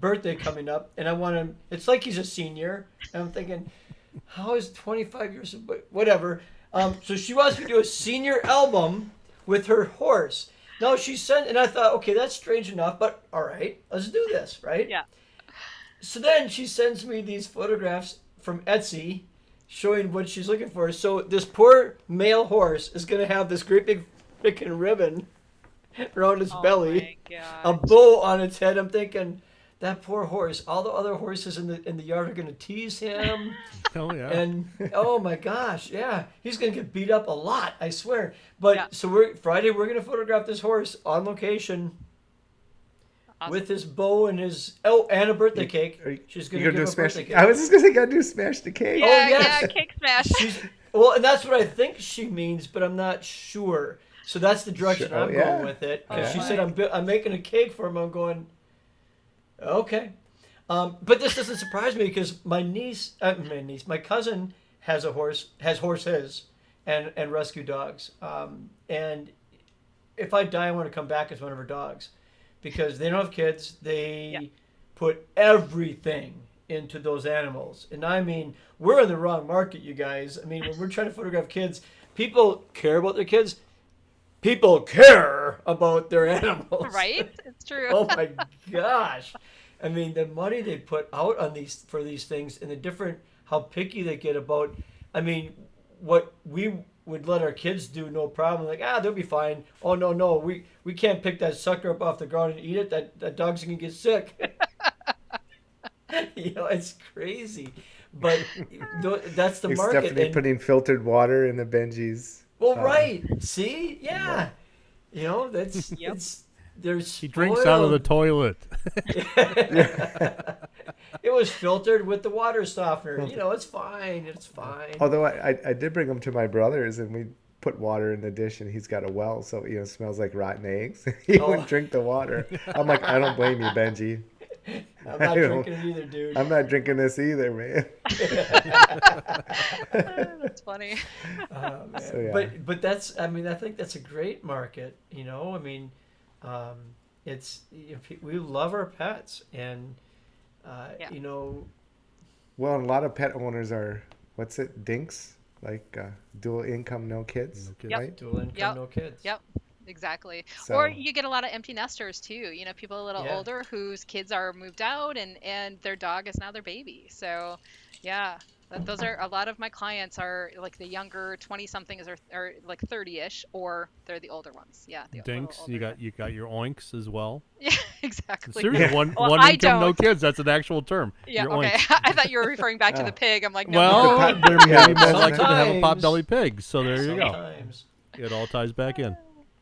S3: birthday coming up, and I want him. It's like he's a senior." And I'm thinking, how is 25 years? Whatever. So she wants me to do a senior album with her horse. No, she sent, and I thought, okay, that's strange enough, but all right, let's do this, right?
S4: Yeah.
S3: So then she sends me these photographs from Etsy showing what she's looking for. So this poor male horse is going to have this great big freaking ribbon around its belly,
S4: my
S3: a
S4: gosh.
S3: bow on its head. I'm thinking, that poor horse, all the other horses in the yard are going to tease him.
S1: Oh yeah.
S3: And oh my gosh, yeah, he's gonna get beat up a lot, I swear. But
S4: Yeah.
S3: so Friday we're gonna photograph this horse on location
S4: Awesome.
S3: with his bow and and a birthday cake. She's gonna
S2: You
S3: give
S2: do
S3: a
S2: smash
S3: birthday
S2: the,
S3: cake.
S2: I was just gonna say, gotta do smash the cake.
S4: Yeah,
S3: Oh, yes.
S4: yeah, cake smash.
S3: Well, and that's what I think she means, but I'm not sure. So that's the direction
S2: Sure,
S3: I'm
S2: yeah.
S3: going with it. Because
S4: Oh,
S3: she
S4: my.
S3: said I'm making a cake for him. I'm going, okay. But this doesn't surprise me because my cousin has horses and rescue dogs. And if I die, I want to come back as one of her dogs because they don't have kids. They
S4: Yeah.
S3: put everything into those animals. And I mean, we're in the wrong market, you guys. I mean, when we're trying to photograph kids, people care about their kids. People care about their animals.
S4: Right? It's true.
S3: Oh my gosh. I mean, the money they put out on these things and the different how picky they get about. I mean, what we would let our kids do, no problem. Like, they'll be fine. Oh no, we can't pick that sucker up off the ground and eat it. That dog's gonna get sick. It's crazy. But that's the
S2: He's
S3: market.
S2: definitely
S3: And-
S2: putting filtered water in the Benjis.
S3: well, right. See, yeah. That's
S4: Yep.
S3: there's.
S1: He drinks out of the toilet.
S3: It was filtered with the water softener. It's fine. It's fine.
S2: Although I did bring him to my brother's and we put water in the dish and he's got a well, so it smells like rotten eggs. He
S3: Oh.
S2: wouldn't drink the water. I'm like, I don't blame you, Benji.
S3: I'm not
S2: I don't-
S3: drinking it either, dude.
S2: I'm not drinking this either, man.
S4: That's funny.
S3: Oh, man.
S2: So, yeah.
S3: But that's. I mean, I think that's a great market. I mean, it's we love our pets, and
S4: Yeah.
S2: Well, and a lot of pet owners are, what's it, dinks? Like dual income, no kids,
S1: No kids.
S4: Yep.
S2: right?
S3: dual income,
S4: Yep.
S3: no kids.
S4: Yep. Exactly.
S2: So-
S4: Or you get a lot of empty nesters too. People a little
S3: Yeah.
S4: older whose kids are moved out and their dog is now their baby. So, yeah, those are a lot of my clients are like the younger 20 somethings or like 30ish, or they're the older ones. Yeah. The little
S1: Dinks.
S4: older
S1: You got your oinks as well.
S4: Yeah, exactly.
S1: Seriously, one
S4: Well, I
S1: income, no
S4: don't.
S1: kids. That's an actual term.
S4: Yeah.
S1: Your
S4: Okay.
S1: oinks.
S4: I thought you were referring back to the pig. I'm like, no.
S1: Well,
S2: Pot-
S1: they're maybe
S2: Yeah,
S1: more likely to have a
S3: sometimes.
S1: pot-belly pig. So there you go.
S3: Sometimes.
S1: It all ties back in.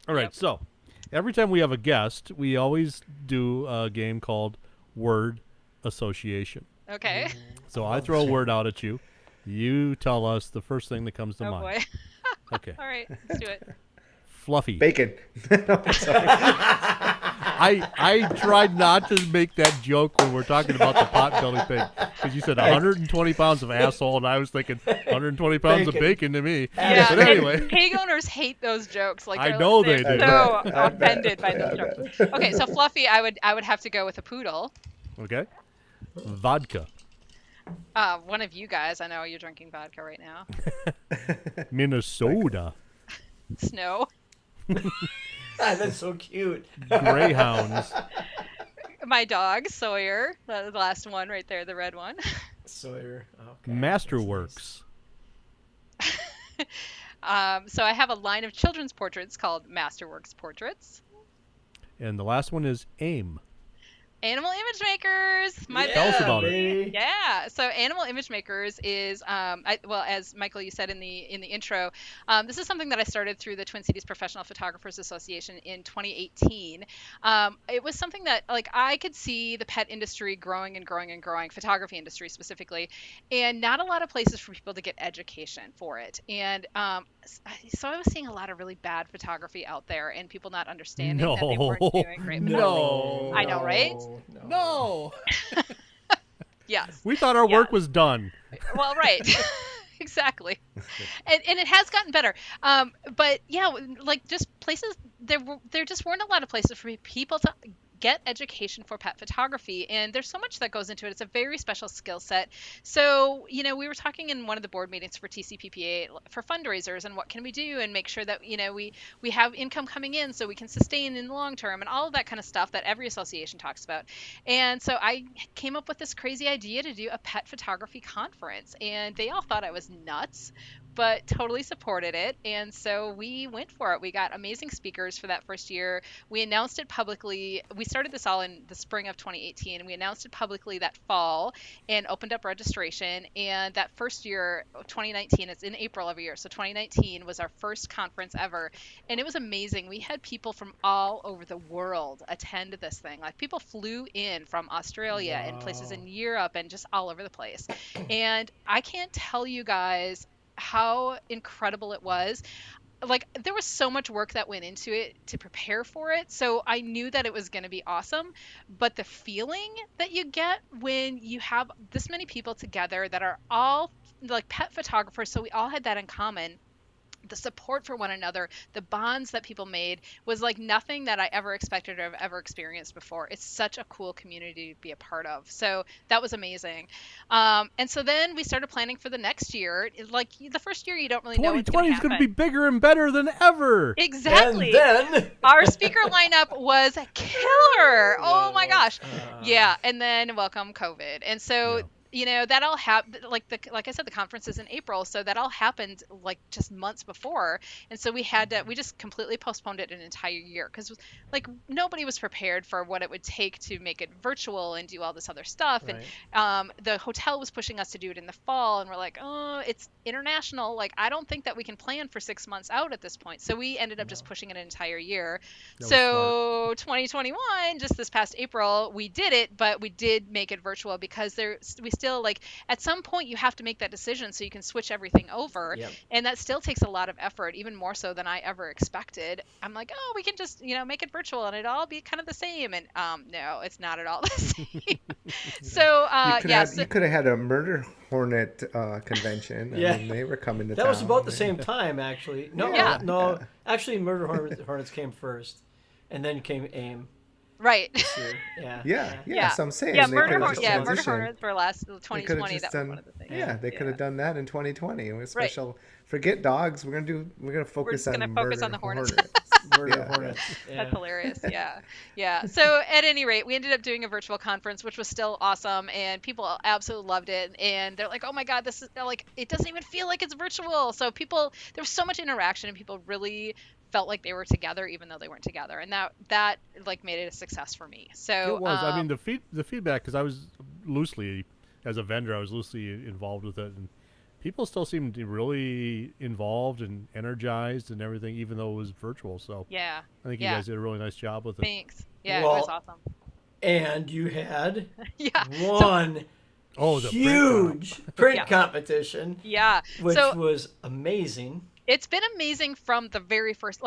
S1: All right,
S4: Yep.
S1: so every time we have a guest, we always do a game called Word Association.
S4: Okay.
S1: So I throw a word out at you. You tell us the first thing that comes to
S4: Oh
S1: mind.
S4: boy.
S1: Okay.
S4: All right. Let's do it.
S1: Fluffy.
S2: Bacon.
S1: I tried not to make that joke when we're talking about the pot-belly pig because you said 120 pounds of asshole, and I was thinking 120 pounds of
S3: Bacon.
S1: bacon to me.
S4: Yeah.
S1: But
S4: and
S1: anyway,
S4: pig owners hate those jokes. Like
S1: I
S4: they're-
S1: know
S4: they're
S1: they do.
S4: So
S2: I bet.
S4: offended by
S2: I
S4: those
S2: bet.
S4: jokes. Okay, so Fluffy, I would have to go with a poodle.
S1: okay. Vodka.
S4: One of you guys, I know you're drinking vodka right now.
S1: Minnesota.
S4: Snow.
S3: That's so cute.
S1: Greyhounds.
S4: My dog Sawyer, the last one right there, the red one.
S3: Sawyer. Okay.
S1: Masterworks.
S4: So I have a line of children's portraits called Masterworks Portraits.
S1: And the last one is AIM.
S4: Animal Image Makers.
S1: Tell us about
S3: it.
S4: Yeah. So Animal Image Makers is, as Michael, you said in the intro, this is something that I started through the Twin Cities Professional Photographers Association in 2018. It was something that, like, I could see the pet industry growing and growing and growing, photography industry specifically, and not a lot of places for people to get education for it. And so I was seeing a lot of really bad photography out there, and people not understanding that they weren't doing great photography. I know, right?
S1: No.
S4: Yes.
S1: We thought our work was done.
S4: Well, right. Exactly. And it has gotten better. But yeah, like, just places, there just weren't a lot of places for people to get education for pet photography, and there's so much that goes into it. It's a very special skill set. So, we were talking in one of the board meetings for TCPPA for fundraisers and what can we do and make sure that, we have income coming in so we can sustain in the long term and all of that kind of stuff that every association talks about. And so I came up with this crazy idea to do a pet photography conference, and they all thought I was nuts, but totally supported it. And so we went for it. We got amazing speakers for that first year. We announced it publicly. We started this all in the spring of 2018, and we announced it publicly that fall and opened up registration. And that first year, 2019, it's in April every year. So 2019 was our first conference ever. And it was amazing. We had people from all over the world attend this thing. Like, people flew in from Australia and places in Europe and just all over the place. And I can't tell you guys how incredible it was. Like, there was so much work that went into it to prepare for it, so I knew that it was going to be awesome. But the feeling that you get when you have this many people together that are all like pet photographers, so we all had that in common, the support for one another, the bonds that people made, was like nothing that I ever expected or have ever experienced before. It's such a cool community to be a part of. So that was amazing. And so then we started planning for the next year. Like, the first year, you don't really know what's going to
S1: 2020 is
S4: happen.
S1: going to be bigger and better than ever.
S4: Exactly.
S3: And then
S4: Our speaker lineup was killer. Oh my gosh. Yeah. And then welcome COVID. And so that all happened, like I said, the conference is in April, so that all happened like just months before. And so we just completely postponed it an entire year because, like, nobody was prepared for what it would take to make it virtual and do all this other stuff.
S3: Right.
S4: And the hotel was pushing us to do it in the fall, and we're like, oh, it's international. Like, I don't think that we can plan for 6 months out at this point. So we ended up just pushing it an entire year. So 2021, just this past April, we did it, but we did make it virtual because we still, like, at some point you have to make that decision so you can switch everything over.
S3: Yep.
S4: And that still takes a lot of effort, even more so than I ever expected. I'm like, oh, we can just, make it virtual and it'll all be kind of the same. And no, it's not at all the same. So
S2: you could have had a murder hornet convention. I mean, they were coming to town.
S3: That was about the same time, actually. No, actually, Murder Hornets came first, and then came AIM.
S4: Right.
S2: Yeah. So I'm saying,
S4: Murder Hornets were last 2020. That was one of the things.
S2: Yeah, they could have done that in 2020. It was special. Right. Forget dogs. We're gonna focus on the
S4: hornets.
S3: Murder Hornets. Yeah.
S4: That's hilarious. Yeah. So at any rate, we ended up doing a virtual conference, which was still awesome, and people absolutely loved it. And they're like, "Oh my God, this is like, it doesn't even feel like it's virtual." So there was so much interaction, and people really felt like they were together even though they weren't together, and that like made it a success for me. So
S1: it was. I mean, the feedback, because I was loosely, as a vendor, I was loosely involved with it, and people still seemed really involved and energized and everything, even though it was virtual. So
S4: yeah,
S1: I think you guys did a really nice job with it.
S4: Thanks. Yeah, it was awesome.
S3: And you had
S4: one
S3: huge print competition.
S4: Yeah,
S3: which was amazing.
S4: It's been amazing from the very first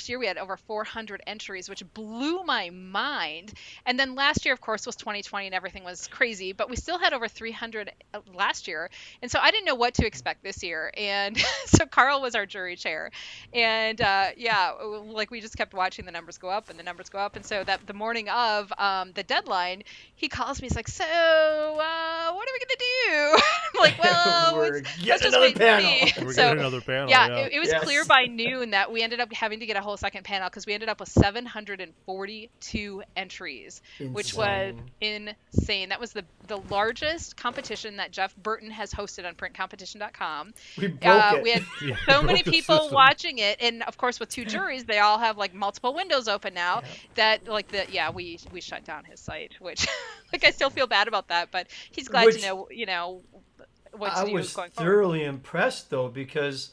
S4: year we had over 400 entries, which blew my mind. And then last year, of course, was 2020 and everything was crazy, but we still had over 300 last year. And so I didn't know what to expect this year. And so Carl was our jury chair. And like, we just kept watching the numbers go up and the numbers go up. And so that the morning of the deadline, he calls me. He's like, so what are we going to do? I'm like, well,
S3: we're getting another panel.
S1: We're getting another panel.
S4: Yeah.
S1: yeah.
S4: it was
S3: Yes.
S4: clear by noon that we ended up having to get a whole second panel because we ended up with 742 entries, which was insane. That was the largest competition that Jeff Burton has hosted on printcompetition.com.
S3: We broke it.
S4: We had
S1: Yeah,
S4: so
S1: broke
S4: many
S1: the
S4: people
S1: system.
S4: watching it, and of course with 2 juries, they all have like multiple windows open now. That like we shut down his site, which like I still feel bad about that, but he's glad
S3: Which-
S4: to know what to
S3: I
S4: do
S3: was
S4: going forward.
S3: thoroughly impressed though, because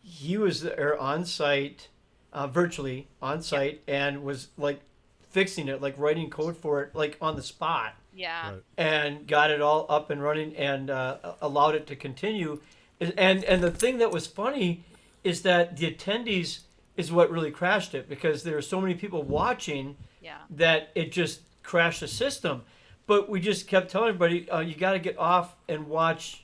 S3: he was there on site, virtually on site, and was like fixing it, like writing code for it, like on the spot,
S4: Yeah.
S1: Right.
S3: and got it all up and running, and allowed it to continue. And the thing that was funny is that the attendees is what really crashed it, because there were so many people watching
S4: Yeah.
S3: that it just crashed the system. But we just kept telling everybody, you got to get off and watch.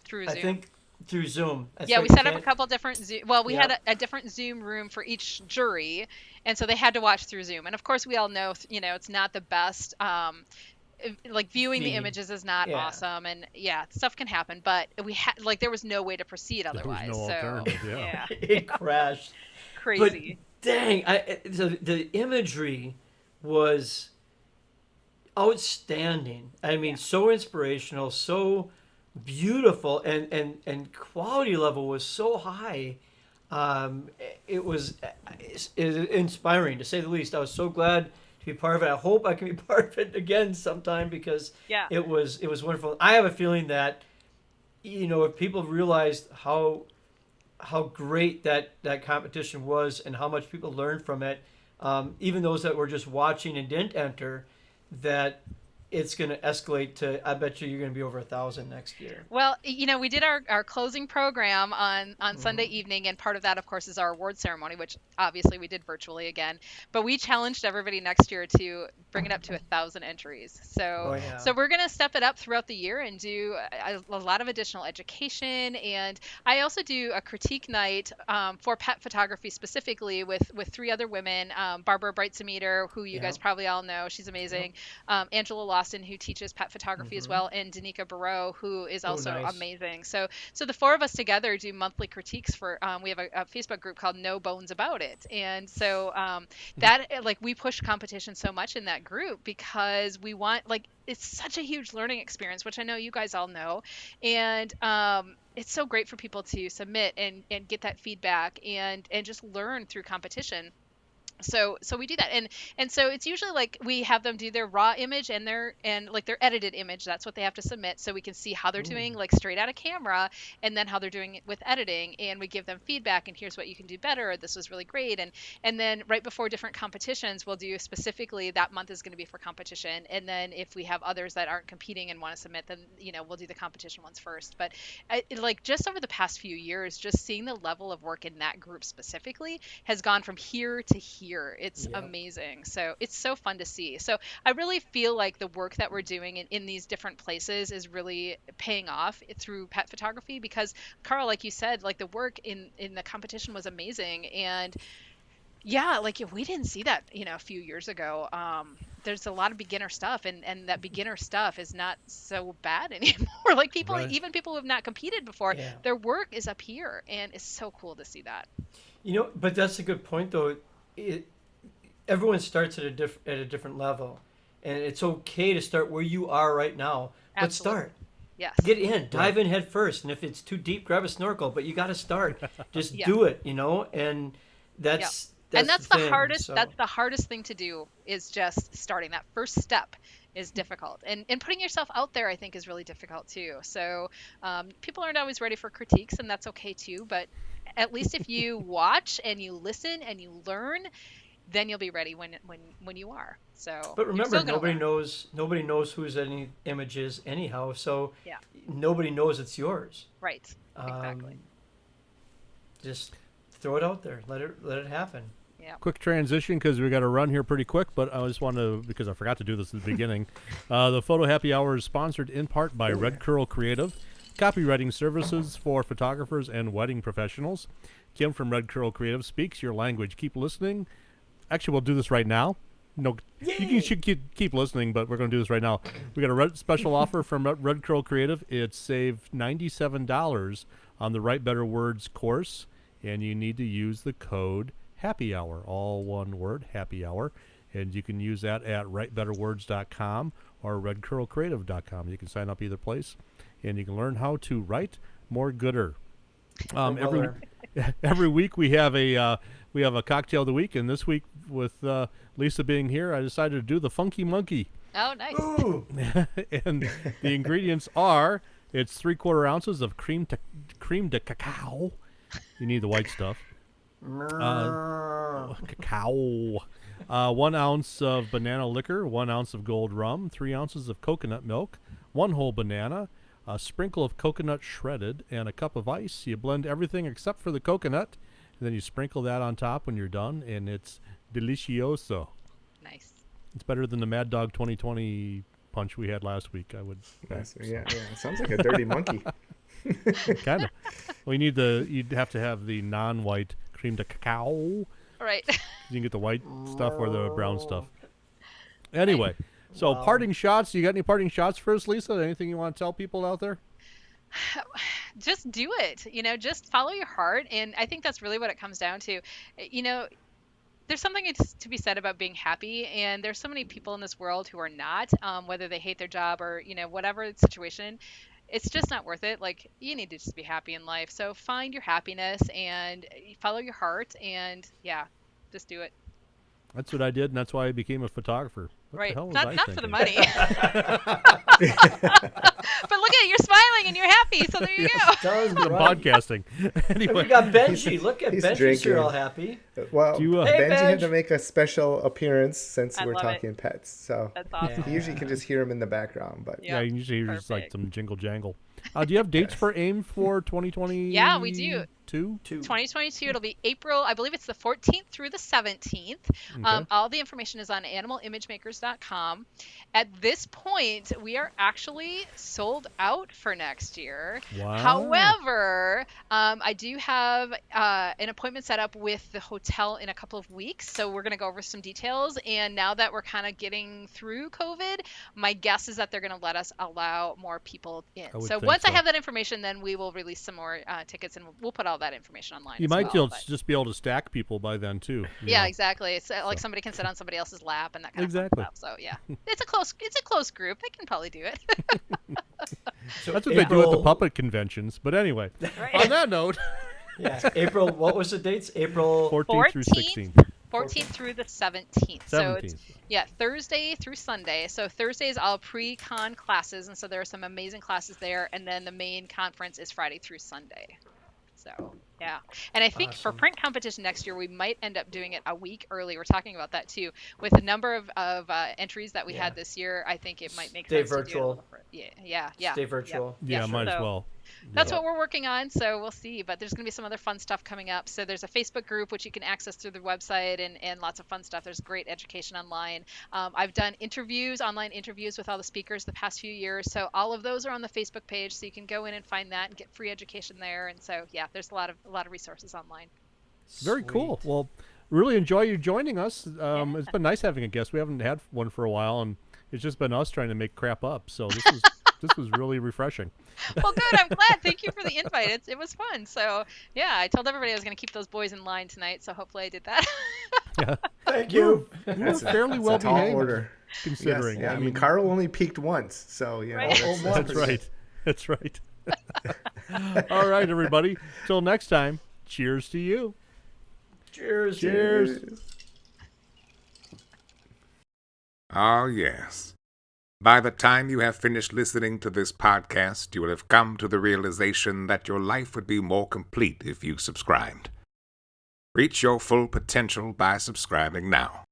S4: Through
S3: I
S4: Zoom.
S3: think through Zoom. That's
S4: Yeah,
S3: right,
S4: we
S3: you
S4: set up a
S3: can't-
S4: couple different Zoom. Well, we
S3: Yeah.
S4: had a different Zoom room for each jury, and so they had to watch through Zoom. And of course, we all know, it's not the best. Like viewing the
S3: Feed.
S4: images is not
S3: Yeah.
S4: awesome, and stuff can happen. But we had there was no way to proceed
S1: There was
S4: otherwise.
S1: no
S4: so
S1: alternative, yeah.
S3: It crashed.
S4: crazy.
S3: But dang, the imagery was outstanding. I mean, so inspirational, so beautiful, and quality level was so high. It was inspiring, to say the least. I was so glad to be part of it. I hope I can be part of it again sometime, because
S4: Yeah.
S3: it was wonderful. I have a feeling that, if people realized how great that competition was and how much people learned from it, even those that were just watching and didn't enter, that it's going to escalate to, I bet you're going to be over 1,000 next year.
S4: Well, we did our closing program on Sunday evening, and part of that, of course, is our award ceremony, which obviously we did virtually again. But we challenged everybody next year to bring it up to 1,000 entries. So, so we're going to step it up throughout the year and do a lot of additional education. And I also do a critique night for pet photography specifically with 3 other women, Barbara Breitzemeter, who you guys probably all know. She's amazing. Angela Lawson, who teaches pet photography as well, and Danica Barreau, who is also amazing. So the 4 of us together do monthly critiques for. We have a Facebook group called No Bones About It, and so that we push competition so much in that group because we want it's such a huge learning experience, which I know you guys all know, and it's so great for people to submit and get that feedback and just learn through competition. So we do that, and so it's usually we have them do their raw image and their edited image. That's what they have to submit, so we can see how they're doing straight out of camera, and then how they're doing it with editing, and we give them feedback, and here's what you can do better, or this was really great, and then right before different competitions, we'll do specifically that month is going to be for competition, and then if we have others that aren't competing and want to submit, then we'll do the competition ones first. But just over the past few years, just seeing the level of work in that group specifically has gone from here to here. It's amazing. So it's so fun to see. So I really feel like the work that we're doing in these different places is really paying off through pet photography, because Carl, like you said, the work in the competition was amazing. And if we didn't see that, a few years ago, there's a lot of beginner stuff, and that beginner stuff is not so bad anymore. Even people who have not competed before, their work is up here, and it's so cool to see that.
S3: But that's a good point, though. Everyone starts at a different level, and it's okay to start where you are right now. But start.
S4: Yes.
S3: Get in, dive in head first, and if it's too deep, grab a snorkel. But you got to start. Just do it, and that's
S4: the hardest.
S3: So.
S4: That's the hardest thing to do, is just starting. That first step is difficult, and putting yourself out there, I think, is really difficult too. So people aren't always ready for critiques, and that's okay too. But at least if you watch and you listen and you learn, then you'll be ready when you are. So,
S3: but remember, nobody knows whose any image is anyhow. So nobody knows it's yours.
S4: Right. Exactly.
S3: Just throw it out there. Let it happen.
S4: Yeah.
S1: Quick transition, because we got to run here pretty quick, but I just want to, because I forgot to do this at the beginning. The Photo Happy Hour is sponsored in part by Red Curl Creative, copywriting services for photographers and wedding professionals. Kim from Red Curl Creative speaks your language. Keep listening. Actually, we'll do this right now. No, you should keep listening, but we're going to do this right now. We got a special offer from Red Curl Creative. It's saved $97 on the Write Better Words course. and you need to use the code Happy Hour, all one word, Happy Hour, and you can use that at writebetterwords.com or redcurlcreative.com. You can sign up either place, and you can learn how to write more gooder. Every week we have a cocktail of the week, and this week with Lisa being here, I decided to do the Funky Monkey.
S4: Oh, nice.
S3: Ooh.
S1: And the ingredients are, it's 3/4 ounces of cream de cacao. You need the white stuff. Cacao. 1 ounce of banana liquor, 1 ounce of gold rum, 3 ounces of coconut milk, 1 whole banana, a sprinkle of coconut shredded, and a cup of ice. You blend everything except for the coconut, and then you sprinkle that on top when you're done, and it's delicioso.
S4: Nice.
S1: It's better than the Mad Dog 2020 punch we had last week, I would
S2: Nice. Yeah. Sounds like a dirty monkey.
S1: kind of. Well, you'd have to have the non-white cream de cacao.
S4: Right.
S1: You can get the white stuff or the brown stuff. Anyway, so parting shots. You got any parting shots for us, Lisa? Anything you want to tell people out there?
S4: Just do it. Just follow your heart. And I think that's really what it comes down to. There's something to be said about being happy. And there's so many people in this world who are not, whether they hate their job or, whatever the situation. It's just not worth it. Like, you need to just be happy in life. So find your happiness and follow your heart, and just do it.
S1: That's what I did, and that's why I became a photographer. What
S4: Right.
S1: the hell was
S4: Not
S1: I
S4: for the
S1: thinking?
S4: money. But look at it, you're smiling and you're happy, so there you go.
S3: Does
S1: I'm
S3: right.
S1: podcasting.
S3: And
S1: Anyway,
S3: we got Benji. Look at
S2: He's
S3: Benji's
S2: drinking.
S3: here all happy.
S2: Well,
S1: Do you,
S3: Hey,
S2: Benji had
S3: Benj.
S2: to make a special appearance since
S4: I
S2: we're
S4: love it.
S2: talking pets. So
S4: That's awesome.
S2: you usually can just hear him in the background. But
S1: yeah, you usually hear just like
S4: Perfect.
S1: some jingle jangle. Do you have dates for AIM for 2020?
S4: Yeah, we do. 2022, it'll be April, I believe it's the 14th through the 17th.
S1: Okay.
S4: All the information is on animalimagemakers.com. At this point, we are actually sold out for next year.
S1: Wow.
S4: However, I do have an appointment set up with the hotel in a couple of weeks, so we're going to go over some details. And now that we're kind of getting through COVID, my guess is that they're going to let us allow more people in.
S1: I would
S4: So
S1: think
S4: once I
S1: so.
S4: have that information, then we will release some more tickets, and we'll put all that information online.
S1: You
S4: as
S1: might
S4: well, but-
S1: just be able to stack people by then too. you
S4: Yeah,
S1: know.
S4: exactly. It's like somebody can sit on somebody else's lap and that kind
S1: Exactly.
S4: of fun stuff. So yeah, it's a close group. They can probably do it.
S3: So
S1: That's what they do at the
S3: April-
S1: puppet conventions. But anyway, on that note,
S3: Yeah, April. What was the dates? April.
S1: 14th through
S4: 14th.
S1: 16th.
S4: 14th through the 17th. So
S1: 17th.
S4: it's Thursday through Sunday. So Thursday is all pre-con classes, and so there are some amazing classes there. And then the main conference is Friday through Sunday. So yeah, and I think for
S3: Awesome.
S4: print competition next year, we might end up doing it a week early. We're talking about that too. With the number of entries that we
S3: Yeah.
S4: had this year, I think it might make
S3: Stay
S4: sense to do it a
S3: virtual.
S4: little bit- Yeah.
S3: Stay virtual.
S1: Yeah,
S4: Yeah,
S1: might as
S4: so-
S1: well.
S4: That's
S1: Yeah.
S4: what we're working on, so we'll see. But there's going to be some other fun stuff coming up. So there's a Facebook group, which you can access through the website, and lots of fun stuff. There's great education online. I've done online interviews with all the speakers the past few years. So all of those are on the Facebook page, so you can go in and find that and get free education there. And so, yeah, there's a lot of resources online.
S1: Very cool.
S3: Sweet.
S1: Well, really enjoy you joining us. It's been nice having a guest. We haven't had one for a while, and it's just been us trying to make crap up. So this was really refreshing.
S4: Well, good. I'm glad. Thank you for the invite. It was fun. So, yeah, I told everybody I was going to keep those boys in line tonight, so hopefully I did that.
S1: Yeah,
S3: Thank you.
S1: you were fairly
S2: That's
S1: well
S2: a tall
S1: behaved,
S2: order.
S1: considering.
S2: Yes, yeah, I mean, Carl only peaked once, so you know.
S4: Right.
S1: That's right. That's right. All right, everybody. Till next time. Cheers to you.
S3: Cheers.
S1: Cheers.
S5: Oh, yes. By the time you have finished listening to this podcast, you will have come to the realization that your life would be more complete if you subscribed. Reach your full potential by subscribing now.